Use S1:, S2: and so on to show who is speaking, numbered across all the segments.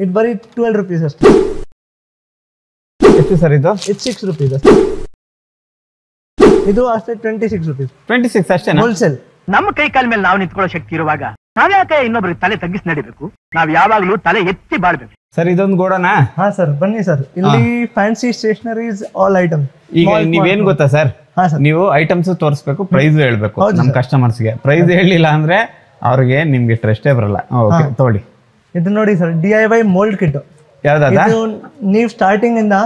S1: ಇದು ಬರೀ 12 rupees ಅಷ್ಟೇ.
S2: ಎಷ್ಟು ಸರ್ ಇದು?
S1: ಇದು 6 rupees ಅಷ್ಟೇ. ಇದು ಅಷ್ಟೇ 26 rupees.
S2: 26 ಅಷ್ಟೇ
S1: ಹೋಲ್ಸೇಲ್.
S3: ನಮ್ಮ ಕೈ ಕಾಲ ಮೇಲೆ ನಾವು ನಿಂತ್ಕೊಳ್ಳೋ ಶಕ್ತಿ ಇರುವಾಗ ನಾವ್ಯಾಕೆ ಇನ್ನೊಬ್ರಿಗೆ ತಲೆ ತಗ್ಗಿಸಿ ನಡಿಬೇಕು? ನಾವ್ ಯಾವಾಗ್ಲೂ ತಲೆ ಎತ್ತಿ ಬಾಳ್ಬೇಕು.
S2: ಸರ್ ಇದೊಂದು ಗೋಡನಾ?
S1: ಹಾ ಸರ್, ಬನ್ನಿ ಸರ್. ಇಲ್ಲಿ ಫ್ಯಾನ್ಸಿ ಸ್ಟೇಷನರೀಸ್ ಆಲ್ ಐಟಮ್.
S2: ಈಗ ನೀವೇನ್ ಗೊತ್ತಾ ಸರ್, ನೀವು ಐಟಮ್ಸ್ ತೋರಿಸ್ಬೇಕು, ಪ್ರೈಸ್ ಹೇಳ್ಬೇಕು ನಮ್ ಕಸ್ಟಮರ್ಸ್ಗೆ. ಪ್ರೈಸ್ ಹೇಳಿಲ್ಲ ಅಂದ್ರೆ ಅವ್ರಿಗೆ ನಿಮ್ಗೆ ಟ್ರಸ್ಟೇ ಬರಲ್ಲ. ಓಕೆ ತಗೊಳ್ಳಿ.
S1: ಇದು ನೋಡಿ ಸರ್, DIY ಮೋಲ್ಡ್ ಕಿಟ್.
S2: ಯಾವ್ದಾದ?
S1: ನೀವು ಸ್ಟಾರ್ಟಿಂಗ್ ಇಂದ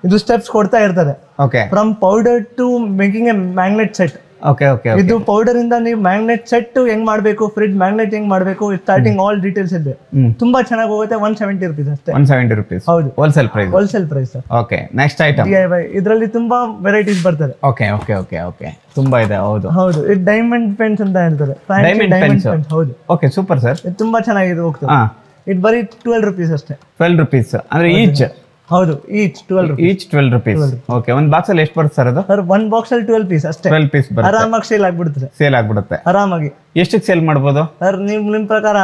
S1: ಇದು ಸ್ಟೆಪ್ಸ್ ಕೊಡ್ತಾ ಇರ್ತದೆ.
S2: Okay.
S1: From powder to making a magnet set.
S2: Okay okay.
S1: ಇದು ಪೌಡರ್ ಇಂದ ನೀವು ಮ್ಯಾಗ್ನೆಟ್ ಸೆಟ್ ಹೆಂಗ್ ಮಾಡ್ಬೇಕು, ಫ್ರಿಡ್ಜ್ ಮ್ಯಾಗ್ನೆಟ್ ಹೆಂಗ್ ಮಾಡ್ಬೇಕು, ಸ್ಟಾರ್ಟಿಂಗ್ ಆಲ್ ಡೀಟೇಲ್ಸ್ ಇದೆ. ತುಂಬಾ ಚೆನ್ನಾಗಿ ಹೋಗುತ್ತೆ. 170 rupees ಅಷ್ಟೇ.
S2: 170 rupees.
S1: ಹೌದು,
S2: wholesale price.
S1: Wholesale price sir.
S2: Okay, next item
S1: DIY. ಇದರಲ್ಲಿ ತುಂಬಾ ವೆರೈಟೀಸ್ ಬರ್ತದೆ.
S2: ಓಕೆ ಓಕೆ ಓಕೆ ಓಕೆ, ತುಂಬಾ ಇದೆ. ಹೌದು
S1: ಹೌದು, ಇದು ಡೈಮಂಡ್ ಪೆನ್ಸ್ ಅಂತ ಹೇಳ್ತಾರೆ.
S2: Diamond pens.
S1: ಹೌದು.
S2: Okay, super sir.
S1: ಇದು ತುಂಬಾ ಚೆನ್ನಾಗಿದೆ, ಹೋಗ್ತದೆ. ಇದು ಬರೀ 12 rupees ಅಷ್ಟೇ.
S2: 12 rupees ಅಂದ್ರೆ ಈಚ್?
S1: ಹೌದು, each 12 rupees.
S2: Each 12 rupees. Okay, ಒಂದು ಬಾಕ್ಸ್ ಅಲ್ಲಿ ಎಷ್ಟು ಬರುತ್ತೆ ಸರ್ ಅದು?
S1: ಸರ್, ಒಂದು ಬಾಕ್ಸ್ ಅಲ್ಲಿ 12 ಪೀಸ್ ಅಷ್ಟೇ.
S2: 12 ಪೀಸ್ ಬರುತ್ತೆ.
S1: ಆರಾಮಾಗಿ ಸೇಲ್ ಆಗ್ಬಿಡುತ್ತೆ.
S2: ಸೇಲ್ ಆಗ್ಬಿಡುತ್ತೆ
S1: ಆರಾಮಾಗಿ.
S2: ಎಷ್ಟಕ್ಕೆ ಸೇಲ್ ಮಾಡ್ಬೋದು
S1: ಸರ್? ನಿಮ್ ಪ್ರಕಾರ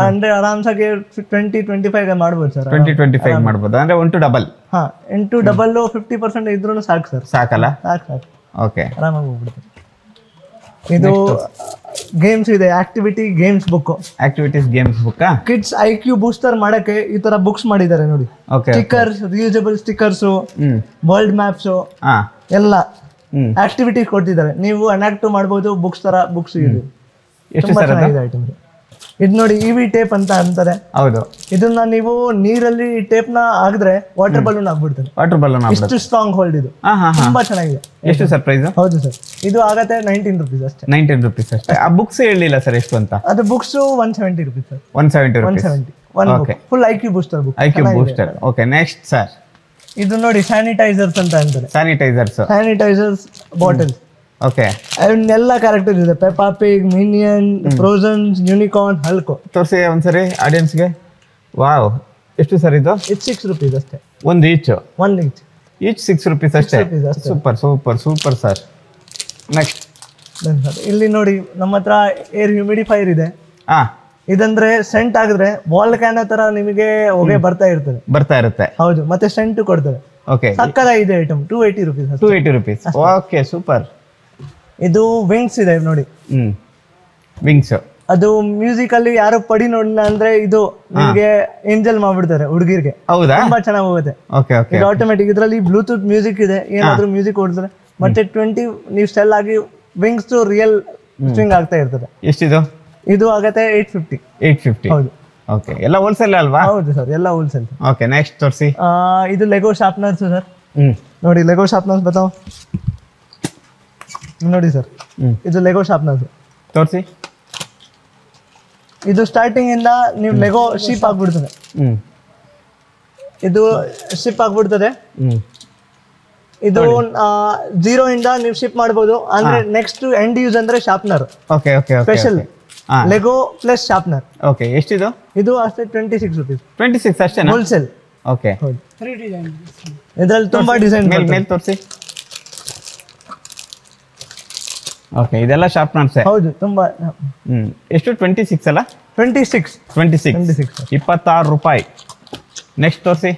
S1: ಅಂದ್ರೆ ಆರಾಮ್ಸಾಗಿ 20-25 ಮಾಡ್ಬೋದು ಸರ್.
S2: 20-25 ಮಾಡ್ಬೋದು ಅಂದ್ರೆ 1 to double.
S1: ಹಾ, 8 ಡಬಲ್ 50% ಇದ್ರೂ ಸಾಕು ಸರ್.
S2: ಸಾಕಲ್ಲ?
S1: ಸಾಕು.
S2: ಓಕೆ,
S1: ಆರಾಮಾಗಿ ಹೋಗ್ಬಿಡುತ್ತೆ. ಇದು ಗೇಮ್ಸ್ ಇದೆ, activity games book.
S2: Activities games book.
S1: Kids IQ booster ಮಾಡಕ್ಕೆ ಈ ತರ ಬುಕ್ಸ್ ಮಾಡಿದ್ದಾರೆ ನೋಡಿ. Stickers, reusable stickers, world maps ಎಲ್ಲ ಆಕ್ಟಿವಿಟೀಸ್ ಕೊಡ್ತಿದ್ದಾರೆ. ನೀವು ಅನಾಕ್ಟಿವ್ ಮಾಡಬಹುದು. ಬುಕ್ಸ್ ತರ ಬುಕ್ಸ್ ಇದೆ.
S2: ಎಷ್ಟು ಸರ್ ಅದು?
S1: ಐಟಮ್ ಇದು ನೋಡಿ, EV ಟೇಪ್ ಅಂತ ಅಂತಾರೆ.
S2: ಹೌದು.
S1: ಇದನ್ನ ನೀವು ನೀರಲ್ಲಿ ಟೇಪ್ ನ ಹಾಕಿದ್ರೆ ವಾಟರ್ ಬಲೂನ್ ಆಗ್ಬಿಡ್ತದೆ.
S2: ವಾಟರ್ ಬಲೂನ್
S1: ಇಷ್ಟು ಸ್ಟ್ರಾಂಗ್ ಹೋಲ್ಡ್ ಇದು. ತುಂಬಾ ಚೆನ್ನಾಗಿದೆ.
S2: ಎಷ್ಟು ಸರ್ ಪ್ರೈಸ್?
S1: ಹೌದು ಸರ್, ಇದು ಆಗತ್ತೆ 19 rupees ಅಷ್ಟೇ.
S2: 19 rupees ಅಷ್ಟೇ. ಆ ಬುಕ್ಸ್ ಹೇಳಿಲ್ಲ ಸರ್ ಎಷ್ಟು ಅಂತ?
S1: ಅದು books 170 rupees sir.
S2: 170 rupees.
S1: 170. Full IQ booster book.
S2: IQ booster. Okay, next sir.
S1: ಇದು ನೋಡಿ, ಸ್ಯಾನಿಟೈಸರ್ಸ್ ಅಂತ ಅಂತಾರೆ. Sanitisers bottles.
S2: ಓಕೆ,
S1: ಎಲ್ಲ ಕ್ಯಾರೆಕ್ಟರ್ ಇದೆ. ಪೆಪ್ಪಾ ಪಿಗ್, ಮಿನಿಯನ್, ಫ್ರೋಜನ್, ಯೂನಿಕಾರ್ನ್, ಹಲ್ಕ್.
S2: ತೋರಿಸಿ ಒಂದ್ಸರಿ ಆಡಿಯನ್ಸ್ಗೆ. ವಾವ್, ಎಷ್ಟು ಸರ್ ಇದು?
S1: ಇದು 6 rupees ಅಷ್ಟೇ.
S2: ಒಂದು ಈಚ್?
S1: ಒಂದು ಈಚ್
S2: 6 rupees ಅಷ್ಟೇ. Super super super sir. Next
S1: ಇಲ್ಲಿ ನೋಡಿ, ನಮ್ಮ ಹತ್ರ ಏರ್ ಹ್ಯೂಮಿಡಿಫೈರ್ ಇದೆ. ಇದಂದ್ರೆ ಸೆಂಟ್ ಆಗಿದ್ರೆ ವಾಲ್ ಕ್ಯಾನ್ ತರ ನಿಮಗೆ ಹೊಗೆ ಬರ್ತಾ ಇರುತ್ತೆ. ಹೌದು, ಮತ್ತೆ ಸೆಂಟ್ ಕೊಡ್ತಾರೆ.
S2: ಓಕೆ,
S1: ಸಕ್ಕತ್ತಾಗಿದೆ item. 280 rupees.
S2: 280 rupees. Okay, super.
S1: ಇದು ವಿಂಗ್ಸ್ ಇದೆ ನೋಡಿ.
S2: ವಿಂಗ್ಸ್.
S1: ಅದು ಮ್ಯೂಸಿಕ್ ಅಲ್ಲಿ ಯಾರು ಪಡಿ ನೋಡಿಲ್ಲ ಅಂದ್ರೆ ಇದು ನಿಮಗೆ ಏಂಜಲ್ ಮಾಡ್ಬಿಡ್ತಾರೆ ಹುಡುಗಿರ್ಗೆ.
S2: ಹೌದಾ?
S1: ತುಂಬಾ ಚೆನ್ನಾಗಿ ಹೋಗುತ್ತೆ.
S2: Okay okay.
S1: ಇದು ಆಟೋಮೆಟಿಕ್. ಇದರಲ್ಲಿ ಬ್ಲೂಟೂತ್ ಮ್ಯೂಸಿಕ್ ಇದೆ. ಏನಾದ್ರೂ ಮ್ಯೂಸಿಕ್ ಓಡಿದ್ರೆ ಮತ್ತೆ 20 ನೀವು ಸ್ಟೆಲ್ ಆಗಿ ವಿಂಗ್ಸ್ ರಿಯಲ್ ಸ್ವಿಂಗ್ ಆಗ್ತಾ ಇರ್ತದೆ.
S2: ಎಷ್ಟಿದು?
S1: ಇದು ಆಗತ್ತೆ 850.
S2: 850.
S1: ಹೌದು.
S2: ಓಕೆ, ಎಲ್ಲ ಹೋಲ್ಸೇಲ್ ಅಲ್ವಾ?
S1: ಹೌದು ಸರ್, ಎಲ್ಲ ಹೋಲ್ಸೇಲ್.
S2: ಓಕೆ, ನೆಕ್ಸ್ಟ್ ತೋರಿಸಿ.
S1: ಇದು ಲೆಗೋ ಶಾರ್ಪ್ನರ್ಸ್ ಸರ್. ನೋಡಿ, ಲೆಗೋ ಶಾರ್ಪ್ನರ್ಸ್ ಬತಾವ್ ನೋಡಿ ಸರ್. ಇದು ಲೆಗೋ ಶಾರ್ಪ್ನರ್ಸ್
S2: ತೋರಿಸಿ.
S1: ಇದು ಸ್ಟಾರ್ಟಿಂಗ್ ಇಂದ ನೀವು ಲೆಗೋ ಶಿಪ್ ಆಗ್ಬಿಡ್ತದೆ. ಇದು ಶಿಪ್ ಆಗ್ಬಿಡ್ತದೆ. ಇದು 0 ಇಂದ ನೀವು ಶಿಪ್ ಮಾಡಬಹುದು. ಅಂದ್ರೆ ನೆಕ್ಸ್ಟ್ ಎಂಡ್ ಯೂಸ್ ಅಂದ್ರೆ sharpener.
S2: Okay okay okay.
S1: Special Lego plus sharpener.
S2: Okay, ಎಷ್ಟಿದು?
S1: ಇದು ಅಷ್ಟೇ 26 rupees.
S2: 26 ಅಷ್ಟೇನಾ?
S1: ಹೋಲ್ಸೇಲ್.
S2: ಓಕೆ.
S1: ಇದರಲ್ಲಿ ತುಂಬಾ ಡಿಸೈನ್
S2: ಮೇಲೆ ತೋರಿಸಿ. ಓಕೆ, ಇದೆಲ್ಲ ಶಾರ್ಪ್ನರ್ಸ್.
S1: ಹೌದು, ತುಂಬಾ.
S2: ಎಷ್ಟು? 26 ಅಲ್ಲ?
S1: 26.
S2: 26 ರೂಪಾಯಿ. ನೆಕ್ಸ್ಟ್ ತೋರಿಸಿ.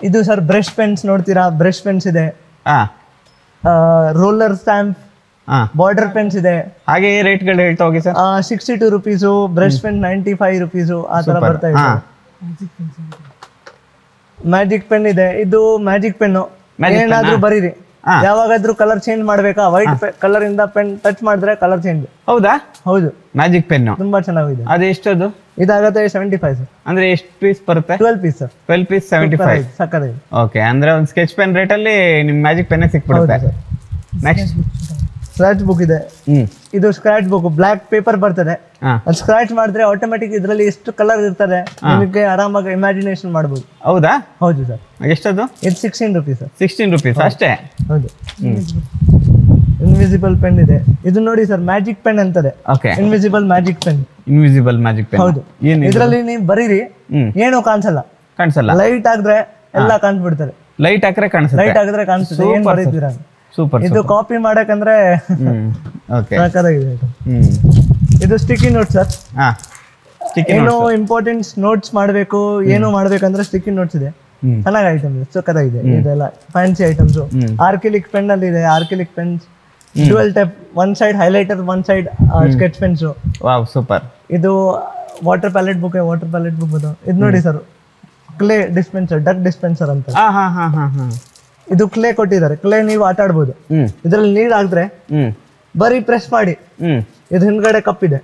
S1: ಇದು ಸರ್ ಬ್ರಷ್ ಪೆನ್ಸ್ ನೋಡ್ತೀರಾ? ಬ್ರಷ್ ಪೆನ್ಸ್ ಇದೆ. ರೋಲರ್ ಸ್ಟ್ಯಾಂಪ್, ಬಾರ್ಡರ್ ಪೆನ್ಸ್ ಇದೆ.
S2: ಹಾಗೆ ರೇಟ್ಗಳು ಹೇಳ್ತಾ ಹೋಗಿ sir.
S1: 62 rupees. Brush pen 95 rupees. ಆ ತರ ಬರ್ತಾ ಇದೆ. ಮ್ಯಾಜಿಕ್ ಪೆನ್ ಇದೆ. ಇದು ಮ್ಯಾಜಿಕ್ ಪೆನ್. ಏನಾದ್ರೂ ಬರೀರಿ, ಯಾವಾಗಾದ್ರೂ ಕಲರ್ ಚೇಂಜ್ ಮಾಡ್ಬೇಕಾ? ವೈಟ್ ಕಲರ್ ಇಂದ ಪೆನ್ ಟಚ್ ಮಾಡಿದ್ರೆ ಕಲರ್ ಚೇಂಜ್.
S2: ಹೌದಾ?
S1: ಹೌದು,
S2: ಮ್ಯಾಜಿಕ್ ಪೆನ್
S1: ತುಂಬಾ ಚೆನ್ನಾಗಿದೆ.
S2: ಅದು ಎಷ್ಟದು?
S1: ಇದಾಗತ್ತೆ 75 ಸರ್.
S2: ಅಂದ್ರೆ ಎಷ್ಟು ಪೀಸ್ ಬರುತ್ತೆ?
S1: 12 ಪೀಸ್ ಸರ್.
S2: 12 ಪೀಸ್ 75.
S1: ಸಕ್ಕತ್ತಾಗಿದೆ.
S2: ಓಕೆ, ಅಂದ್ರೆ ಒಂದು ಸ್ಕೆಚ್ ಪೆನ್ ರೇಟ್ ಅಲ್ಲಿ ನಿಮ್ ಮ್ಯಾಜಿಕ್ ಪೆನ್ ಸಿಕ್ಬಿಡುತ್ತೆ. ನೆಕ್ಸ್ಟ್
S1: ಸ್ಕ್ರಾಚ್ ಬುಕ್ ಇದೆ. ಇದು ಸ್ಕ್ರಾಚ್ ಬುಕ್. ಬ್ಲಾಕ್ ಪೇಪರ್ ಬರ್ತದೆ. ಅದು ಸ್ಕ್ರಾಚ್ ಮಾಡಿದ್ರೆ ಆಟೋಮೆಟಿಕ್ ಇದರಲ್ಲಿ ಎಷ್ಟು ಕಲರ್ ಇರ್ತದೆ ನಿಮಗೆ ಆರಾಮಾಗಿ ಇಮ್ಯಾಜಿನೇಷನ್ ಮಾಡಬಹುದು.
S2: ಹೌದಾ?
S1: ಹೌದು ಸರ್.
S2: ಎಷ್ಟದು?
S1: ಇದು 16 rupees ಸರ್.
S2: 16 rupees ಅಷ್ಟೇ.
S1: ಹೌದು. ಇನ್ವಿಸಿಬಲ್ ಪೆನ್ ಇದೆ. ಇದು ನೋಡಿ ಸರ್, ಮ್ಯಾಜಿಕ್ ಪೆನ್ ಅಂತಾರೆ. Invisible magic pen. ಹೌದು. ಇದರಲ್ಲಿ ನೀವು ಬರೀರಿ, ಏನು ಕಾಣಿಸಲ್ಲ. ಲೈಟ್ ಹಾಕಿದ್ರೆ ಎಲ್ಲ ಕಾಣಿಸ್ಬಿಡ್ತಾರೆ.
S2: ಲೈಟ್ ಹಾಕಿದ್ರೆ
S1: ಕಾಣಿಸುತ್ತೆ. ಏನ್ ಬರೀತೀರಾ?
S2: ಸೂಪರ್.
S1: ಇದು ಕಾಪಿ ಮಾಡಕಂದ್ರೆ ಇದು ಸ್ಟಿಕ್ಕಿ ನೋಟ್ ಸರ್. ಏನೋ ಇಂಪಾರ್ಟೆಂಟ್ ನೋಟ್ಸ್ ಮಾಡಬೇಕು ಏನೋ ಮಾಡ್ಬೇಕಂದ್ರೆ ಸ್ಟಿಕ್ಕಿ ನೋಟ್ಸ್ ಇದೆ. ಚೆನ್ನಾಗಿ ಐಟಮ್ ಇದೆ, ಸಕ್ಕತ್ತಾಗಿದೆ ಇದೆಲ್ಲ ಫ್ಯಾನ್ಸಿ ಐಟಮ್ಸ್. ಆರ್ಕಿಲಿಕ್ ಪೆನ್ ಅಲ್ಲಿ ಇದೆ, acrylic pens dual type, one side highlighter, one side sketch pens.
S2: Wow super.
S1: ಇದು ವಾಟರ್ ಪ್ಯಾಲೆಟ್ ಬುಕ್ ಇದು ನೋಡಿ sir, clay dispenser, duck dispenser ಅಂತ. ಇದು ಕ್ಲೇ ಕೊಟ್ಟಿದ್ದಾರೆ, ಕ್ಲೇ ನೀವು ಆಟ ಆಡ್ಬೋದು. ಇದ್ರಲ್ಲಿ ನೀರ್ ಹಾಕಿದ್ರೆ ಬರೀ ಪ್ರೆಸ್ ಮಾಡಿ, ಇದು ಹಿಂದ್ಗಡೆ ಕಪ್ ಇದೆ,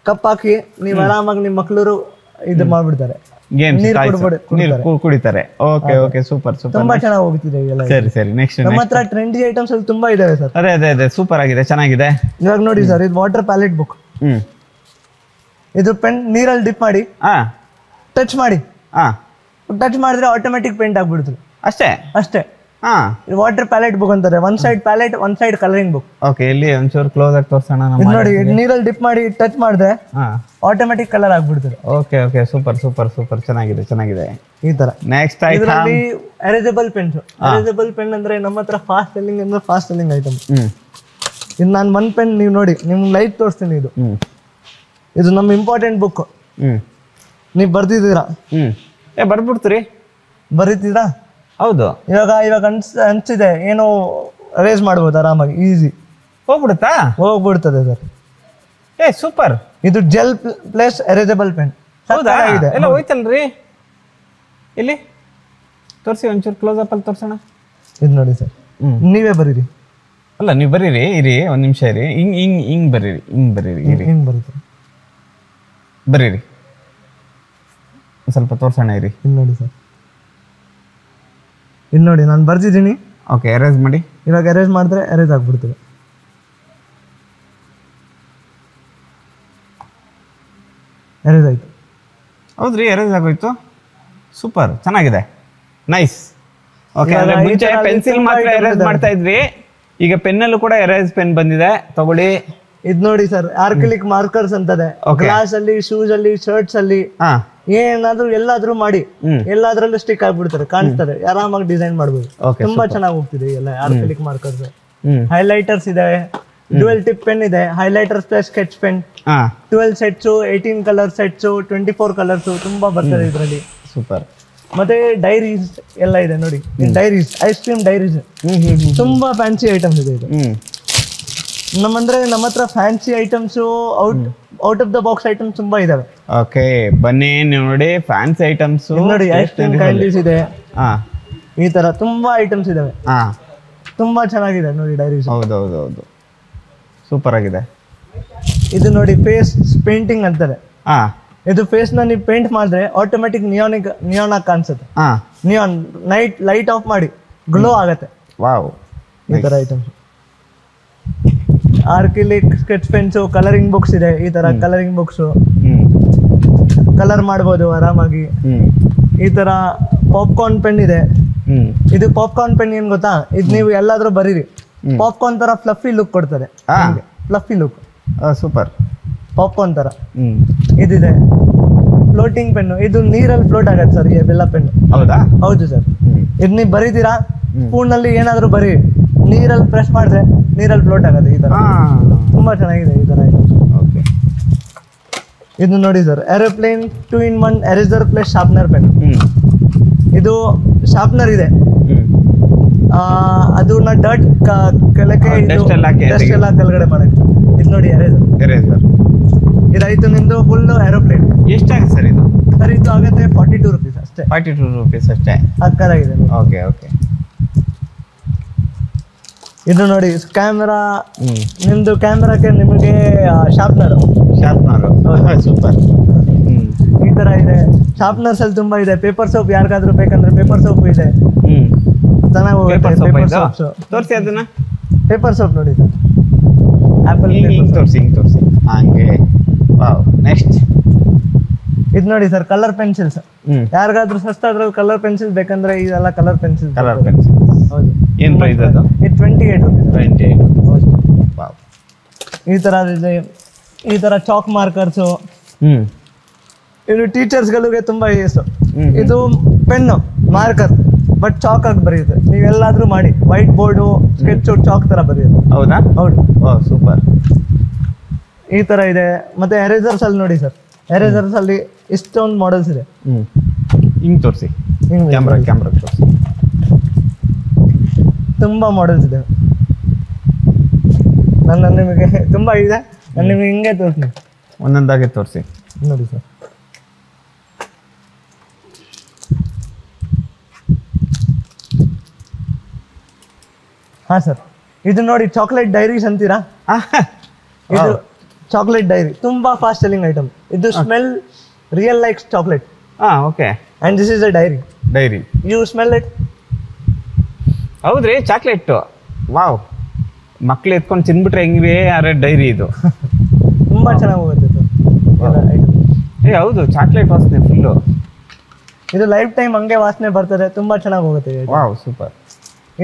S1: ಕಪ್ ಹಾಕಿ ನೀವು ಆರಾಮಾಗಿ ನಿಮ್ ಮಕ್ಳು ಇದು ಮಾಡ್ಬಿಡ್ತಾರೆ,
S2: ಕುಡಿತಾರೆ. ಓಕೆ ಓಕೆ ಸೂಪರ್ ಸೂಪರ್,
S1: ತುಂಬಾ ಚೆನ್ನಾಗಿ ಹೋಗ್ತಿದೆ ಎಲ್ಲ.
S2: ಸರಿ ಸರಿ, ನೆಕ್ಸ್ಟ್
S1: ನಮ್ಮ ಹತ್ರ ಟ್ರೆಂಡಿ ಐಟಮ್ಸ್ ಅಲ್ಲಿ ತುಂಬಾ ಇದಾವೆ ಸರ್.
S2: ಅದೇ ಅದೇ ಅದೇ, ಸೂಪರ್ ಆಗಿದೆ, ಚೆನ್ನಾಗಿದೆ.
S1: ಇವಾಗ ನೋಡಿ ಸರ್, ಇದು ವಾಟರ್ ಪ್ಯಾಲೆಟ್ ಬುಕ್. ಇದು ಪೆನ್ ನೀರಲ್ಲಿ ಡಿಪ್ ಮಾಡಿ ಟಚ್ ಮಾಡಿ, ಟಚ್ ಮಾಡಿದ್ರೆ ಆಟೋಮೆಟಿಕ್ ಪೇಂಟ್ ಆಗ್ಬಿಡ್ತದೆ. ಅಷ್ಟೇ. ವಾಟರ್ ಪ್ಯಾಲೆಟ್ ಬುಕ್ ಅಂತಾರೆ. One side palette, one side colouring book.
S2: Okay, ಇಲ್ಲಿ ಒಂಚೂರು ಕ್ಲೋಸ್ ಆಗಿ ತೋರ್ಸೋಣ.
S1: ನೋಡಿ, ನೀರಲ್ಲಿ ಡಿಪ್ ಮಾಡಿ ಟಚ್ ಮಾಡಿದ್ರೆ ಆಟೋಮೆಟಿಕ್ ಕಲರ್ ಆಗ್ಬಿಡ್ತದೆ.
S2: Okay okay, super super super, ಚೆನ್ನಾಗಿದೆ ಚೆನ್ನಾಗಿದೆ.
S1: ಈ ತರ
S2: ನೆಕ್ಸ್ಟ್
S1: ಇದರಲ್ಲಿ ಎರೇಸಬಲ್ ಪೆನ್ಸ್. ಎರೇಸಬಲ್ ಪೆನ್ ಅಂದ್ರೆ ನಮ್ಮ ಹತ್ರ ಫಾಸ್ಟ್ ಸೆಲ್ಲಿಂಗ್ ಅಂದ್ರೆ ಫಾಸ್ಟ್ ಸೆಲ್ಲಿಂಗ್ ಐಟಮ್. ಇದು ನಾನು ಒನ್ ಪೆನ್ ನೀವು ನೋಡಿ, ನಿಮ್ಗೆ ಲೈಟ್ ತೋರಿಸ್ತೀನಿ. ಇದು ನಮ್ಮ ಇಂಪಾರ್ಟೆಂಟ್ ಬುಕ್. ನೀವು ಬರ್ದಿದ್ದೀರಾ?
S2: ಬರ್ಬಿಡ್ತೀರಿ?
S1: ಬರೀತೀರಾ?
S2: ಹೌದು.
S1: ಇವಾಗ ಅನ್ಸಿದೆ ಏನೋ ಅರೇಂಜ್ ಮಾಡ್ಬೋದು ಆರಾಮಾಗಿ, ಈಸಿ ಹೋಗ್ಬಿಡ್ತದೆ ಸರ್.
S2: ಸೂಪರ್.
S1: ಇದು ಜೆಲ್ ಪ್ಲಸ್ ಎರೇಸಬಲ್ ಪೆನ್.
S2: ಹೌದಾ? ಎಲ್ಲ ಹೋಯ್ತಲ್ರಿ. ಇಲ್ಲಿ ತೋರಿಸಿ, ಒಂಚೂರು ಕ್ಲೋಸ್ ಅಪ್ ಅಲ್ಲಿ ತೋರ್ಸೋಣ.
S1: ಇದು ನೋಡಿ ಸರ್, ನೀವೇ ಬರೀರಿ.
S2: ಅಲ್ಲ, ನೀವು ಬರೀರಿ, ಇರಿ ಒಂದ್ ನಿಮಿಷ ಇರಿ. ಹಿಂಗ್ ಬರೀರಿ,
S1: ಹಿಂಗ್ ಬರೀರಿ,
S2: ಬರೀರಿ, ಸ್ವಲ್ಪ ತೋರ್ಸೋಣ ಇರಿ.
S1: ಇಲ್ಲಿ ನೋಡಿ ಸರ್, ಇಲ್ಲಿ ನೋಡಿ ನಾನು ಬರ್ದಿದ್ದೀನಿ.
S2: ಓಕೆ, ಎರೇಸ್ ಮಾಡಿ.
S1: ಇವಾಗ ಎರೇಸ್ ಮಾಡಿದ್ರೆ ಎರೇಸ್ ಆಗ್ಬಿಡ್ತದೆ. ಎರೇಸ್ ಆಯ್ತು.
S2: ಹೌದ್ರಿ, ಎರೇಸ್ ಆಗೋಯ್ತು. ಸೂಪರ್, ಚೆನ್ನಾಗಿದೆ, ನೈಸ್. ಓಕೆ, ಮುಂಚೆ ಪೆನ್ಸಿಲ್ ಮಾತ್ರ ಎರೇಸ್ ಮಾಡ್ತಾ ಇದ್ವಿ, ಈಗ ಪೆನ್ನಲ್ಲೂ ಕೂಡ ಎರೇಸ್ ಪೆನ್ ಬಂದಿದೆ, ತಗೊಳ್ಳಿ.
S1: ಇದ್ ನೋಡಿ ಸರ್, ಆರ್ಕಿಲಿಕ್ ಮಾರ್ಕರ್ಸ್ ಅಂತದೆ. ಗ್ಲಾಸ್ ಅಲ್ಲಿ, ಶೂಸ್ ಅಲ್ಲಿ, ಶರ್ಟ್ಸ್ ಅಲ್ಲಿ ಏನಾದ್ರೂ ಎಲ್ಲಾದ್ರೂ ಮಾಡಿ ಎಲ್ಲಾದ್ರಲ್ಲೂ ಸ್ಟಿಕ್ ಆಗ್ಬಿಡ್ತಾರೆ, ಕಾಣಿಸ್ತಾರೆ, ಆರಾಮಾಗಿ ಡಿಸೈನ್ ಮಾಡ್ಬೋದು. ತುಂಬಾ ಚೆನ್ನಾಗಿ ಹೋಗ್ತಿದೆ ಎಲ್ಲ ಆರ್ಕಿಲಿಕ್ ಮಾರ್ಕರ್ಸ್. ಹೈಲೈಟರ್ಸ್ ಇದೆ, ಡ್ಯುಯಲ್ ಟಿಪ್ ಪೆನ್ ಇದೆ, highlighters plus sketch pen, 12 sets, 18 colour sets, 24 colours, ತುಂಬಾ ಬರ್ತದೆ ಇದರಲ್ಲಿ.
S2: ಸೂಪರ್.
S1: ಮತ್ತೆ ಡೈರೀಸ್ ಎಲ್ಲ ಇದೆ ನೋಡಿ, ಡೈರೀಸ್, ಐಸ್ ಕ್ರೀಮ್ ಡೈರೀಸ್, ತುಂಬಾ ಫ್ಯಾನ್ಸಿ ಐಟಮ್ಸ್ ಇದೆ ಇದು. ನಮ್ಮ ಹತ್ರ fancy items, out of the box items ತುಂಬಾ ಇದಾವೆ.
S2: ಓಕೆ, ಬನ್ನಿ ನೋಡಿ, ಫ್ಯಾನ್ಸಿ ಐಟಮ್ಸ್
S1: ನೋಡಿ, ಐಸ್ ಕ್ರೀಮ್ ಕ್ಯಾಂಡೀಸ್ ಇದೆ, ಈ ತರ ತುಂಬಾ ಐಟಮ್ಸ್ ಇದಾವೆ. ತುಂಬಾ ಚೆನ್ನಾಗಿದೆ ನೋಡಿ ಡೈರೀಸ್.
S2: ಹೌದೌದೌದು, ಸೂಪರ್ ಆಗಿದೆ.
S1: ಇದು ನೋಡಿ, ಫೇಸ್ ಪೇಂಟಿಂಗ್ ಅಂತಾರೆ. ಇದು ಫೇಸ್ ನ ನೀವು ಪೇಂಟ್ ಮಾಡಿದ್ರೆ ಆಟೋಮೆಟಿಕ್ ನಿಯಾನ್ ಆಗಿ ಕಾಣಿಸುತ್ತೆ. ನಿಯಾನ್ ಲೈಟ್ ಆಫ್ ಮಾಡಿ ಗ್ಲೋ ಆಗತ್ತೆ.
S2: ವಾವ್,
S1: ಈ ತರ items. Acrylic sketch pens, colouring books ಇದೆ. ಈ ತರ ಕಲರಿಂಗ್ ಬುಕ್ಸ್ ಕಲರ್ ಮಾಡ್ಬೋದು ಆರಾಮಾಗಿ. ಈ ತರ ಪಾಪ್ಕಾರ್ನ್ ಪೆನ್ ಇದೆ. ಇದು ಪಾಪ್ಕಾರ್ನ್ ಪೆನ್ ಏನ್ ಗೊತ್ತಾ, ಇದು ನೀವು ಎಲ್ಲಾದ್ರೂ ಬರೀರಿ, ಪಾಪ್ಕಾರ್ನ್ ತರ ಫ್ಲಫಿ ಲುಕ್ ಕೊಡ್ತಾರೆ. Fluffy look,
S2: super.
S1: ಪಾಪ್ಕಾರ್ನ್ ತರ. ಇದಿದೆ ಫ್ಲೋಟಿಂಗ್ ಪೆನ್. ಇದು ನೀರಲ್ಲಿ ಫ್ಲೋಟ್ ಆಗತ್ತೆ ಸರ್, ಈ ಬೆಲ್ಲ ಪೆನ್.
S2: ಹೌದಾ?
S1: ಹೌದು ಸರ್. ಇದು ನೀವು ಬರೀತೀರಾ, ಸ್ಪೂನ್ ನಲ್ಲಿ ಏನಾದ್ರೂ ಬರೀ, ನೀರಲ್ಲಿ ಪ್ರೆಸ್ ಮಾಡಿದ್ರೆ ನೀರಲ್ಲಿ ಫ್ಲೋಟ್ ಆಗುತ್ತೆ. ಈ ತರ ತುಂಬಾ ಚೆನ್ನಾಗಿದೆ ಈ ತರ. ಇದು ನೋಡಿ sir, aeroplane 2-in-1 eraser plus sharpener pen. ಇದು ಶಾರ್ಪ್ನರ್ ಇದೆ, ಅದನ್ನ ಡರ್ಟ್ ಕೆಳಗೆ ಡಸ್ಟ್ ಎಲ್ಲ ಕೆಳಗಡೆ ಮಾಡಕ್ಕೆ. ಇದು ನೋಡಿ ಎರೇಸರ್. ಇದಾಯ್ತು ನಿಮ್ದು ಫುಲ್ ಏರೋಪ್ಲೇನ್.
S2: ಎಷ್ಟಾಗುತ್ತೆ ಸರ್ ಇದು?
S1: ಸರ್ ಇದು ಆಗುತ್ತೆ 42 ರೂಪೀಸ್ ಅಷ್ಟೇ.
S2: 42 ರೂಪೀಸ್ ಅಷ್ಟೇ.
S1: ಅಕ್ಕರಾಗಿದೆ.
S2: Okay okay.
S1: ಇದು ನೋಡಿ ಕ್ಯಾಮ್ರಾ, ನಿಮ್ದು ಕ್ಯಾಮ್ರಾಕ್ಕೆ ನಿಮಗೆ ಶಾರ್ಪ್ನರ್.
S2: ಸೂಪರ್.
S1: ಈ ತರ ಇದೆ. ಶಾರ್ಪ್ನರ್ಸ್ ಅಲ್ಲಿ ತುಂಬಾ ಇದೆ. ಪೇಪರ್ ಸೋಪ್ ಯಾರಿಗಾದ್ರೂ ಬೇಕಂದ್ರೆ ಪೇಪರ್ ಸೋಪ್ ಇದೆ, ಚೆನ್ನಾಗಿ ಹೋಗುತ್ತೆ. ಪೇಪರ್ ಸೋಪ್ಸ್
S2: ತೋರಿಸಿ, ಅದನ್ನ
S1: ಪೇಪರ್ ಸೋಪ್ ನೋಡಿ ಸರ್, ಆಪಲ್
S2: ತೋರಿಸಿ ಹಂಗೆ. ವಾವ್, ನೆಕ್ಸ್ಟ್
S1: ಇದು ನೋಡಿ ಸರ್, ಕಲರ್ ಪೆನ್ಸಿಲ್ಸ್. ಯಾರಿಗಾದ್ರೂ ಸಸ್ತಾದ್ರೂ ಕಲರ್ ಪೆನ್ಸಿಲ್ ಬೇಕಂದ್ರೆ ಇದೆಲ್ಲ ಕಲರ್ ಪೆನ್ಸಿಲ್. ಹೌದು.
S2: ಏನ್ ಪ್ರೈಸ್ ಅದು?
S1: ಇದು 28 ರೂಪೀಸ್.
S2: 28. ವಾವ್.
S1: ಈ ತರ ಚಾಕ್ ಮಾರ್ಕರ್ಸ್. ಇದು ಟೀಚರ್ಸ್ಗಳಿಗೆ ತುಂಬಾ ಯೂಸ್. ಇದು ಪೆನ್ನು ಮಾರ್ಕರ್, ಬಟ್ ಚಾಕ್ ಆಗಿ ಬರೆಯುತ್ತೆ. ನೀವೆಲ್ಲಾದ್ರೂ ಮಾಡಿ, ವೈಟ್ ಬೋರ್ಡು, ಸ್ಕೆಚ್ ಚಾಕ್ ತರ ಬರೆಯುತ್ತೆ.
S2: ಹೌದಾ?
S1: ಹೌದು.
S2: ಸೂಪರ್.
S1: ಈ ತರ ಇದೆ. ಮತ್ತೆ ಎರೇಸರ್ಸ್ ಅಲ್ಲಿ ನೋಡಿ ಸರ್, ಎರೇಸರ್ಸ್ ಅಲ್ಲಿ ಇಷ್ಟೊಂದು ಮಾಡೆಲ್ಸ್ ಇದೆ.
S2: ಹಿಂಗೆ ತೋರಿಸಿ, ಕ್ಯಾಮ್ರಾ ತೋರಿಸಿ.
S1: ತುಂಬಾ ಮಾಡೆಲ್ಸ್ ಇದೆ. ನಾನು ನಿಮಗೆ ತುಂಬಾ ಇದೆ, ನಾನು ನಿಮಗೆ ಹಿಂಗೆ ತೋರಿಸ್ತೀನಿ,
S2: ಒಂದೊಂದಾಗೆ ತೋರಿಸಿ
S1: ನೋಡಿ ಸರ್. ಹಾ ಸರ್, ಇದು ನೋಡಿ ಚಾಕ್ಲೇಟ್ ಡೈರೀಸ್ ಅಂತೀರಾ, ಇದು ಚಾಕ್ಲೇಟ್ ಡೈರಿ ತುಂಬಾ ಫಾಸ್ಟ್ ಸೆಲ್ಲಿಂಗ್ ಐಟಮ್. ಇದು smell real like chocolate.
S2: Okay.
S1: And this is a diary. You smell it.
S2: ಹೌದ್ರಿ, ಚಾಕ್ಲೇಟ್. ವಾವ್, ಮಕ್ಳು ಎತ್ಕೊಂಡು ತಿನ್ಬಿಟ್ರೆ ಹೆಂಗ್ರಿ? ಅರೆ ಡೈರಿ ಇದು
S1: ತುಂಬಾ ಚೆನ್ನಾಗಿ ಹೋಗುತ್ತೆ ಸರ್.
S2: ಹೌದು, ಚಾಕ್ಲೇಟ್ ವಾಸನೆ ಫುಲ್ಲು.
S1: ಇದು ಲೈಫ್ ಟೈಮ್ ಹಂಗೆ ವಾಸನೆ ಬರ್ತದೆ, ತುಂಬಾ ಚೆನ್ನಾಗಿ ಹೋಗುತ್ತೆ.
S2: Wow, super.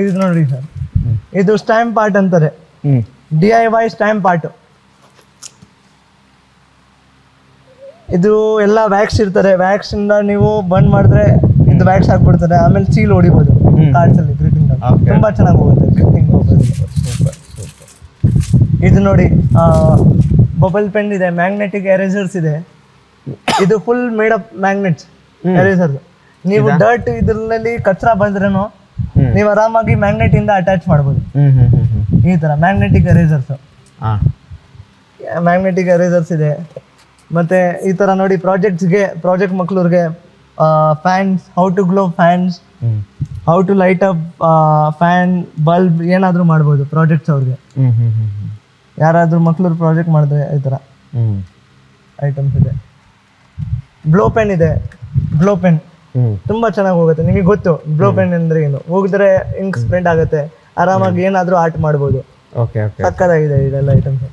S1: ಇದು ನೋಡಿ ಸರ್, ಇದು ಸ್ಟ್ಯಾಂಪ್ ಆರ್ಟ್ ಅಂತಾರೆ. DIY stamp art. ಇದು ಎಲ್ಲ ವ್ಯಾಕ್ಸ್ ಇರ್ತಾರೆ, ವ್ಯಾಕ್ಸ್ ಇಂದ ನೀವು ಬಂದ್ ಮಾಡಿದ್ರೆ ಇದು ವ್ಯಾಕ್ಸ್ ಹಾಕ್ಬಿಡ್ತಾರೆ, ಆಮೇಲೆ ಸೀಲ್ ಹೊಡಿಬೋದು ಕಾರ್ಡ್ಸ್ ಅಲ್ಲಿ ಗ್ರೀಟಿಂಗ್. ತುಂಬಾ ಚೆನ್ನಾಗಿ ಹೋಗುತ್ತೆ ಗ್ರೀಟಿಂಗ್. ಇದು ನೋಡಿ ಬಬಲ್ ಪೆನ್ ಇದೆ, ಮ್ಯಾಗ್ನೆಟಿಕ್ ಎರೇಸರ್ಸ್ ಇದೆ. ಇದು full made up magnets eraser. ನೀವು ಡರ್ಟ್ ಇದ್ರಲ್ಲಿ ಕಚ್ರ ಬಂದ್ರೂ ನೀವು ಆರಾಮಾಗಿ ಮ್ಯಾಗ್ನೆಟ್ ಇಂದ ಅಟ್ಯಾಚ್ ಮಾಡ್ಬೋದು. ಈ ತರ ಮ್ಯಾಗ್ನೆಟಿಕ್ ಎರೇಸರ್ಸ್ ಇದೆ. ಮತ್ತೆ ಈ ತರ ನೋಡಿ ಪ್ರಾಜೆಕ್ಟ್ ಮಕ್ಳೂರ್ಗೆ fans, how to glow fans, how to light up fan, bulb, ಏನಾದ್ರೂ ಮಾಡ್ಬೋದು ಪ್ರಾಜೆಕ್ಟ್ಸ್ ಅವ್ರಿಗೆ. ಯಾರಾದ್ರೂ ಮಕ್ಳೂರ್ ಪ್ರಾಜೆಕ್ಟ್ ಮಾಡಿದ್ರೆ ಈ ತರ ಐಟಮ್ಸ್ ಇದೆ. ಬ್ಲೋ ಪೆನ್ ಇದೆ. ಬ್ಲೋ ಪೆನ್ ತುಂಬಾ ಚೆನ್ನಾಗಿ ಹೋಗುತ್ತೆ. ನಿಮಗೆ ಗೊತ್ತು ಬ್ಲೋ ಪೆನ್ ಅಂದ್ರೆ ಏನು? ಹೋಗಿದ್ರೆ ಇಂಕ್ ಸ್ಪ್ರೆಡ್ ಆಗುತ್ತೆ, ಆರಾಮಾಗಿ ಏನಾದ್ರೂ ಆರ್ಟ್ ಮಾಡ್ಬೋದು. ಸಕ್ಕತ್ತಾಗಿದೆ ಇದೆಲ್ಲ ಐಟಮ್ಸ್.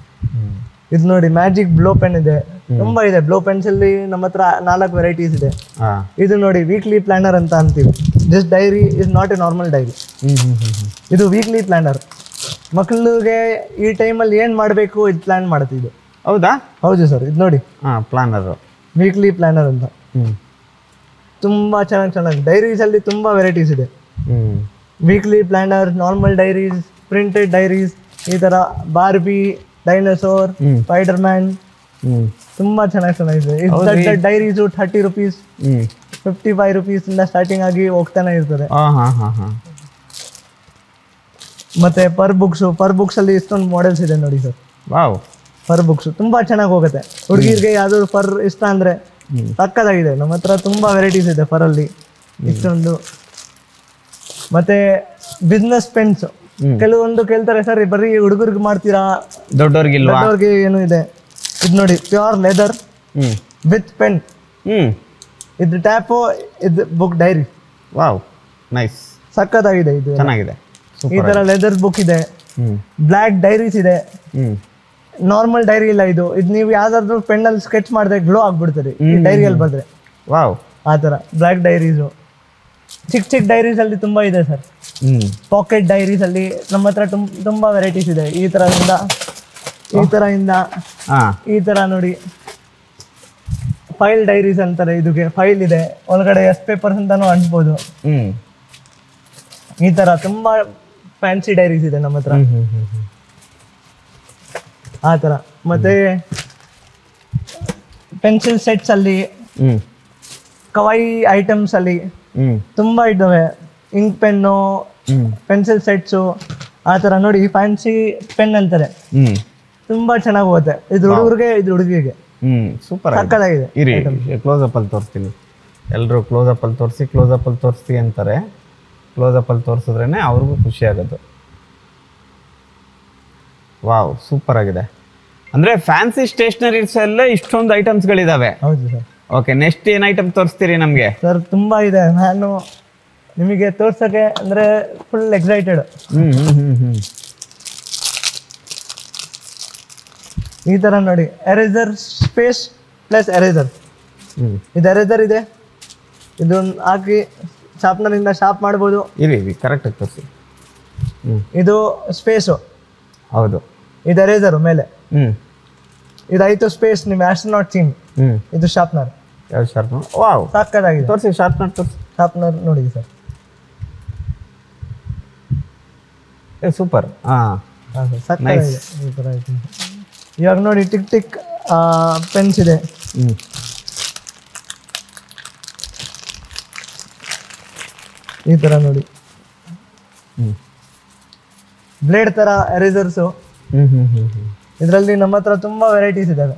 S1: ಇದು ನೋಡಿ ಮ್ಯಾಜಿಕ್ ಬ್ಲೋ ಪೆನ್ ಇದೆ, ತುಂಬಾ ಇದೆ. ಬ್ಲೋ ಪೆನ್ಸ್ ಅಲ್ಲಿ ನಮ್ಮ ಹತ್ರ 4 ವೆರೈಟೀಸ್ ಇದೆ. ಇದು ನೋಡಿ ವೀಕ್ಲಿ ಪ್ಲಾನರ್ ಅಂತ ಅಂತೀವಿ. This dairy is not A normal dairy. ಇದು ವೀಕ್ಲಿ ಪ್ಲಾನರ್. ಮಕ್ಕಳಿಗೆ ಈ ಟೈಮಲ್ಲಿ ಏನ್ ಮಾಡಬೇಕು ಇದು ಪ್ಲಾನ್ ಮಾಡುತ್ತೆ ಇದು.
S2: ಹೌದಾ?
S1: ಹೌದು ಸರ್. ಇದು ನೋಡಿ
S2: ಪ್ಲಾನರ್,
S1: ವೀಕ್ಲಿ ಪ್ಲಾನರ್ ಅಂತ. ತುಂಬಾ ಚೆನ್ನಾಗಿ ಡೈರೀಸ್ ಅಲ್ಲಿ ತುಂಬಾ ವೆರೈಟೀಸ್ ಇದೆ. Weekly planner, normal diaries, printed diaries, ಈ ತರ ಬಾರ್ಬಿ, ಡೈನೋಸಾರ್, ಸ್ಪೈಡರ್ ಮ್ಯಾನ್, ತುಂಬಾ ಚೆನ್ನಾಗಿದೆ. ಡೈರೀಸು 30 ರೂಪೀಸ್, 55 ರೂಪೀಸ್ ಇಂದ ಸ್ಟಾರ್ಟಿಂಗ್ ಆಗಿ ಹೋಗ್ತಾನೆ ಇರ್ತದೆ. ಮತ್ತೆ ಪರ್ ಬುಕ್ಸ್ ಅಲ್ಲಿ ಇಷ್ಟೊಂದು ಮಾಡೆಲ್ಸ್ ಇದೆ ನೋಡಿ ಸರ್. ಪರ್ ಬುಕ್ಸ್ ತುಂಬಾ ಚೆನ್ನಾಗಿ ಹೋಗುತ್ತೆ. ಹುಡುಗಿರ್ಗೆ ಯಾವ್ದಾದ್ರು ಫರ್ ಇಷ್ಟ ಅಂದ್ರೆ ಸಕ್ಕತ್ತಾಗಿದೆ. ನಮ್ಮ ಹತ್ರ ತುಂಬಾ ವೆರೈಟೀಸ್ ಇದೆ ಫರ್ ಅಲ್ಲಿ ಇಷ್ಟೊಂದು. ಮತ್ತೆ ಬಿಸ್ನೆಸ್ ಪೆನ್ಸ್ ಕೆಲವೊಂದು ಕೇಳ್ತಾರೆ, ಸರ್ ಬರೀ ಹುಡುಗರಿಗೆ ಮಾಡ್ತೀರಾ, ದೊಡ್ಡವ್ರಿಗೆ ಏನು ಇದೆ? ಇದು ನೋಡಿ ಪ್ಯೂರ್ ಲೆದರ್ ವಿತ್ ಪೆನ್. ಇದು ಟ್ಯಾಪು, ಇದು ಬುಕ್ ಡೈರಿ. ಸಕ್ಕತ್ತಾಗಿದೆ. ಇದು
S2: ಚೆನ್ನಾಗಿದೆ.
S1: ಈ ತರ ಲೆದರ್ ಬುಕ್ ಇದೆ. ಬ್ಲ್ಯಾಕ್ ಡೈರೀಸ್ ಇದೆ. ನಾರ್ಮಲ್ ಡೈರಿ ಇಲ್ಲ ಇದು. ನೀವು ಯಾವ್ದಾದ್ರು ಪೆನ್ ಅಲ್ಲಿ ಸ್ಕೆಚ್ ಮಾಡಿದ್ರೆ ಗ್ಲೋ ಆಗ್ಬಿಡ್ತಾರೆ ಈ ಡೈರಿಯಲ್ಲಿ ಬಂದ್ರೆ. ಆ ತರ ಬ್ಲ್ಯಾಕ್ ಡೈರೀಸು. ಚಿಕ್ಕ ಡೈರೀಸ್ ಅಲ್ಲಿ ತುಂಬಾ ಇದೆ ಸರ್. ಪಾಕೆಟ್ ಡೈರೀಸ್ ಅಲ್ಲಿ ನಮ್ಮ ಹತ್ರ ತುಂಬಾ ವೆರೈಟೀಸ್ ಇದೆ. ಈ ತರ ನೋಡಿ ಫೈಲ್ ಡೈರೀಸ್ ಅಂತಾರೆ. ಇದಕ್ಕೆ ಫೈಲ್ ಇದೆ, ಒಳಗಡೆ ಪೇಪರ್ಸ್ ಅಂತಾನು ಅಂಟ್ಬೋದು. ಈ ತರ ತುಂಬಾ ಫ್ಯಾನ್ಸಿ ಡೈರೀಸ್ ಇದೆ ನಮ್ಮ ಹತ್ರ. ಆ ತರ. ಮತ್ತೆ ಪೆನ್ಸಿಲ್ ಸೆಟ್ಸ್ ಅಲ್ಲಿ, ಕವಾಯಿ ಐಟಮ್ಸ್ ಅಲ್ಲಿ ತುಂಬಾ ಇದ್ದಾವೆ. ಇಂಕ್ ಪೆನ್ನು, ಪೆನ್ಸಿಲ್ ಸೆಟ್ಸು, ಆ ತರ ನೋಡಿ ಫ್ಯಾನ್ಸಿ ಪೆನ್ ಅಂತಾರೆ. ತುಂಬಾ ಚೆನ್ನಾಗಿ ಹೋಗುತ್ತೆ. ಇದು ಹುಡುಗರಿಗೆ, ಇದು ಹುಡುಗಿಗೆ.
S2: ಸೂಪರ್
S1: ಸಕ್ಕತ್ತಾಗಿದೆ.
S2: ಕ್ಲೋಸ್ ಅಪ್ ಅಲ್ಲಿ ತೋರಿಸ್ತೀನಿ. ಎಲ್ಲರೂ ಕ್ಲೋಸ್ ಅಪ್ ಅಲ್ಲಿ ತೋರಿಸಿ ಅಂತಾರೆ. ಕ್ಲೋಸ್ ಅಪ್ ಅಲ್ಲಿ ತೋರಿಸಿದ್ರೇನೆ ಅವ್ರಿಗೂ ಖುಷಿ ಆಗೋದು. ವಾವ್, ಸೂಪರ್ ಆಗಿದೆ. ಅಂದ್ರೆ ಫ್ಯಾನ್ಸಿ ಸ್ಟೇಷನರೀಸ್ ಎಲ್ಲ ಇಷ್ಟೊಂದು ಐಟಮ್ಸ್ಗಳಿದಾವೆ.
S1: ಹೌದು ಸರ್.
S2: ಓಕೆ, ನೆಕ್ಸ್ಟ್ ಏನ್ ಐಟಮ್ ತೋರಿಸ್ತೀರಿ ನಮಗೆ?
S1: ಸರ್ ತುಂಬಾ ಇದೆ. ನಾನು ನಿಮಗೆ ತೋರ್ಸಕ್ಕೆ ಅಂದ್ರೆ ಫುಲ್ ಎಕ್ಸೈಟೆಡ್. ಈ ತರ ನೋಡಿ ಎರೇಸರ್ ಸ್ಪೇಸ್ ಪ್ಲಸ್ ಎರೇಸರ್. ಇದು ಎರೇಸರ್ ಇದೆ, ಇದನ್ನ ಹಾಕಿ ಶಾರ್ಪ್ನರ್ ಇಂದ ಶಾರ್ಪ್ ಮಾಡ್ಬೋದು.
S2: ಕರೆಕ್ಟ್ ತೋರಿಸಿ.
S1: ಇದು ಸ್ಪೇಸು.
S2: ಹೌದು.
S1: ಇದು ಎರೇಸರ್ ಮೇಲೆ. ಇದಾಯ್ತು ಸ್ಪೇಸ್. ನಿಮ್ಮ ಆಸ್ಟ್ರೋನಾಟ್ ಥೀಮ್. ಇದು ಶಾರ್ಪ್ನರ್.
S2: ಶಾರ್ಪ್ನರ್. ವಾವ್,
S1: ಸಕ್ಕತ್ತಾಗಿದೆ.
S2: ತೋರಿಸಿ ಶಾರ್ಪ್ನರ್.
S1: ಶಾರ್ಪ್ನರ್ ನೋಡಿ ಸರ್.
S2: ಸೂಪರ್.
S1: ಸಕ್ಕತ್ತಾಗಿದೆ. ಈ ತರ ಇವಾಗ ನೋಡಿ ಟಿಕ್ ಪೆನ್ಸ್ ಇದೆ. ಈ ತರ ನೋಡಿ, ಬ್ಲೇಡ್ ತರ ಎರೇಸರ್ಸು. ಇದರಲ್ಲಿ ನಮ್ಮ ಹತ್ರ ತುಂಬಾ ವೆರೈಟೀಸ್ ಇದಾವೆ.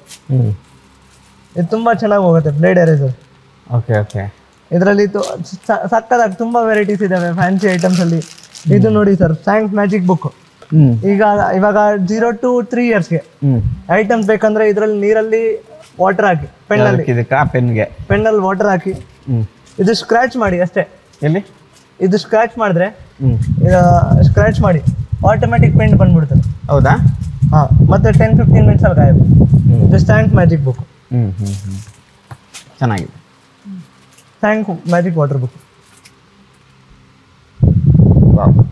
S1: ಇದು ತುಂಬಾ ಚೆನ್ನಾಗಿ ಹೋಗುತ್ತೆ ಬ್ಲೇಡ್ ಎರೇಸರ್.
S2: Okay okay.
S1: ಇದರಲ್ಲಿ ಸಕ್ಕದಾಗಿ ತುಂಬಾ ವೆರೈಟೀಸ್ ಇದಾವೆ ಫ್ಯಾನ್ಸಿ ಐಟಮ್ಸ್ ಅಲ್ಲಿ. ಇದು ನೋಡಿ ಸರ್, ಸೈನ್ಸ್ ಮ್ಯಾಜಿಕ್ ಬುಕ್. ಇವಾಗ 0 to 3 yearsಗೆ ಐಟಮ್ಸ್ ಬೇಕಂದ್ರೆ ಇದರಲ್ಲಿ ನೀರಲ್ಲಿ ವಾಟರ್ ಹಾಕಿ, ಪೆನ್ನಲ್ಲಿ ವಾಟರ್ ಹಾಕಿ ಇದು ಸ್ಕ್ರಾಚ್ ಮಾಡಿ ಅಷ್ಟೇ.
S2: ಎಲ್ಲಿ
S1: ಇದು ಸ್ಕ್ರಾಚ್ ಮಾಡಿದ್ರೆ ಸ್ಕ್ರಾಚ್ ಮಾಡಿ ಆಟೋಮೆಟಿಕ್ ಪೆಂಟ್ ಬಂದ್ಬಿಡ್ತದೆ.
S2: ಹೌದಾ?
S1: ಹಾ, ಮತ್ತೆ 10-15 minutes ಅಲ್ಲಿ ಗಾಯಬ್. ಇದು ಸೈನ್ಸ್ ಮ್ಯಾಜಿಕ್ ಬುಕ್.
S2: ಚೆನ್ನಾಗಿದೆ.
S1: Science magic water book.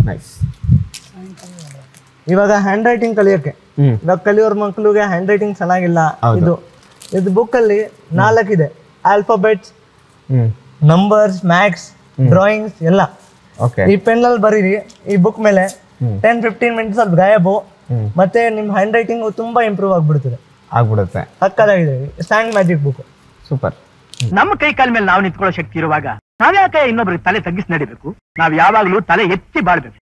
S2: Nice.
S1: ಇವಾಗ ಹ್ಯಾಂಡ್ ರೈಟಿಂಗ್ ಕಲಿಯೋಕೆ, ಇವಾಗ ಕಲಿಯೋರ್ ಮಕ್ಕಳಿಗೆ ಹ್ಯಾಂಡ್ ರೈಟಿಂಗ್ ಚೆನ್ನಾಗಿಲ್ಲ, ಇದು ಬುಕ್ ಅಲ್ಲಿ 4 ಇದೆ. ಆಲ್ಫಾಬೆಟ್ಸ್, ನಂಬರ್ಸ್, ಮ್ಯಾಥ್ಸ್, ಡ್ರಾಯಿಂಗ್ಸ್ ಎಲ್ಲ. ಈ ಪೆನ್ ಅಲ್ಲಿ ಬರೀರಿ ಈ ಬುಕ್ ಮೇಲೆ, 10-15 minutes ಅಲ್ಲಿ ಗಾಯಬು. ಮತ್ತೆ ನಿಮ್ ಹ್ಯಾಂಡ್ ರೈಟಿಂಗ್ ತುಂಬಾ ಇಂಪ್ರೂವ್ ಆಗ್ಬಿಡುತ್ತೆ. ಸಕ್ಕದಾಗಿದೆ ಸೈನ್ಸ್ ಮ್ಯಾಜಿಕ್ ಬುಕ್.
S2: ಸೂಪರ್.
S3: ನಮ್ಮ ಕೈ ಕಾಲ ಮೇಲೆ ನಾವು ನಿಂತ್ಕೊಳ್ಳೋ ಶಕ್ತಿ ಇರುವಾಗ ನಾವ್ಯಾಕೆ ಇನ್ನೊಬ್ರಿಗೆ ತಲೆ ತಗ್ಗಿಸಿ ನಡಿಬೇಕು? ನಾವ್ ಯಾವಾಗ್ಲೂ ತಲೆ ಎತ್ತಿ ಬಾಳ್ಬೇಕು.